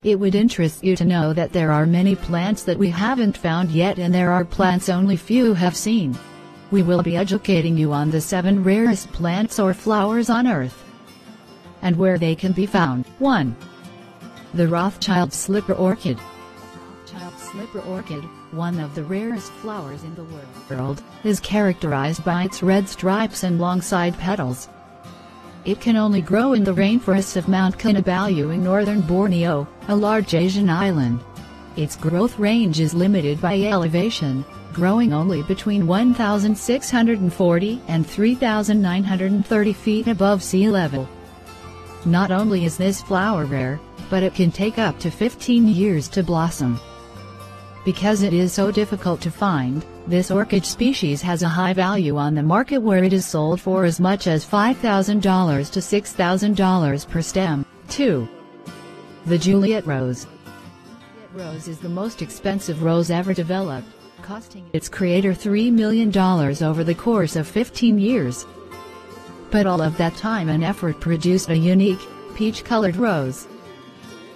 It would interest you to know that there are many plants that we haven't found yet, and there are plants only few have seen. We will be educating you on the 7 rarest plants or flowers on Earth, and where they can be found. 1. The Rothschild slipper orchid. Rothschild slipper orchid, one of the rarest flowers in the world, is characterized by its red stripes and long side petals. It can only grow in the rainforests of Mount Kinabalu in northern Borneo, a large Asian island. Its growth range is limited by elevation, growing only between 1,640 and 3,930 feet above sea level. Not only is this flower rare, but it can take up to 15 years to blossom. Because it is so difficult to find, this orchid species has a high value on the market, where it is sold for as much as $5,000 to $6,000 per stem. 2. The Juliet rose. Juliet rose is the most expensive rose ever developed, costing its creator $3 million over the course of 15 years. But all of that time and effort produced a unique, peach-colored rose.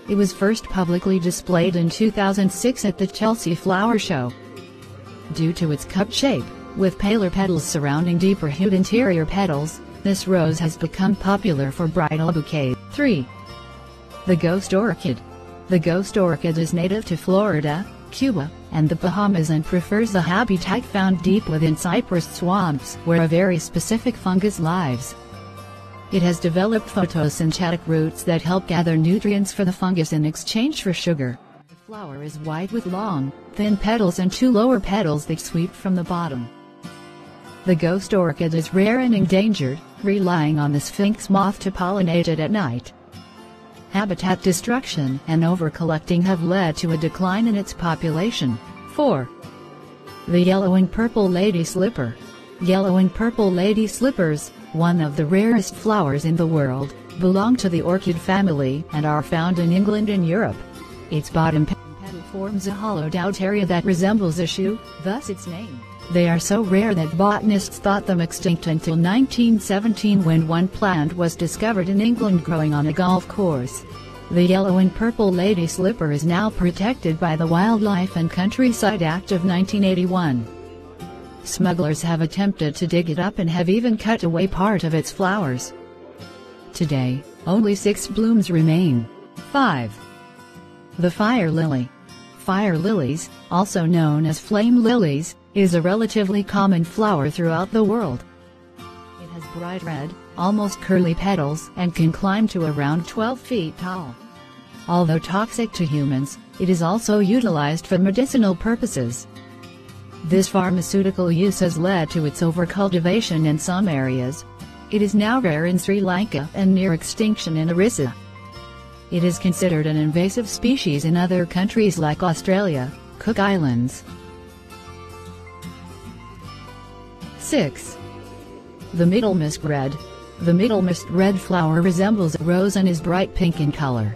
It was first publicly displayed in 2006 at the Chelsea Flower Show. Due to its cup shape, with paler petals surrounding deeper-hued interior petals, this rose has become popular for bridal bouquets. 3. The ghost orchid. The ghost orchid is native to Florida, Cuba, and the Bahamas, and prefers the habitat found deep within cypress swamps, where a very specific fungus lives. It has developed photosynthetic roots that help gather nutrients for the fungus in exchange for sugar. The flower is white with long, thin petals and 2 lower petals that sweep from the bottom. The ghost orchid is rare and endangered, relying on the sphinx moth to pollinate it at night. Habitat destruction and overcollecting have led to a decline in its population. 4. The yellow and purple lady slipper. Yellow and purple lady slippers, one of the rarest flowers in the world, belong to the orchid family and are found in England and Europe. Its bottom petal forms a hollowed out area that resembles a shoe, thus its name. They are so rare that botanists thought them extinct until 1917, when one plant was discovered in England growing on a golf course. The yellow and purple lady slipper is now protected by the Wildlife and Countryside Act of 1981. Smugglers have attempted to dig it up and have even cut away part of its flowers. Today, only 6 blooms remain. 5. The fire lily. Fire lilies, also known as flame lilies, is a relatively common flower throughout the world. It has bright red, almost curly petals and can climb to around 12 feet tall. Although toxic to humans, it is also utilized for medicinal purposes. This pharmaceutical use has led to its overcultivation in some areas. It is now rare in Sri Lanka and near extinction in Orissa. It is considered an invasive species in other countries like Australia, Cook Islands. 6. The Middlemist red. The Middlemist red flower resembles a rose and is bright pink in color.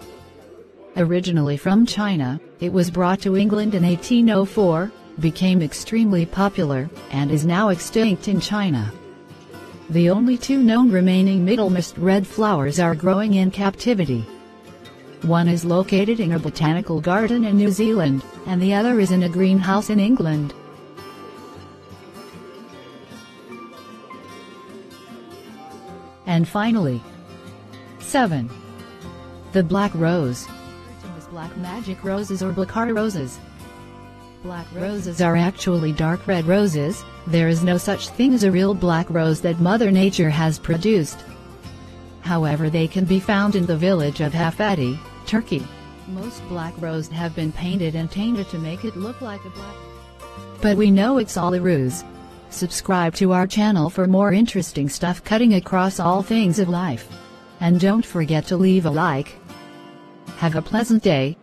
Originally from China, it was brought to England in 1804, became extremely popular, and is now extinct in China. The only 2 known remaining Middlemist red flowers are growing in captivity. One is located in a botanical garden in New Zealand, and the other is in a greenhouse in England. And finally, 7. The black rose. Black magic roses or Baccara roses. Black roses are actually dark red roses. There is no such thing as a real black rose that Mother Nature has produced. However, they can be found in the village of Hafati, Turkey. Most black roses have been painted and tainted to make it look like a black. But we know it's all a ruse. Subscribe to our channel for more interesting stuff cutting across all things of life. And don't forget to leave a like. Have a pleasant day.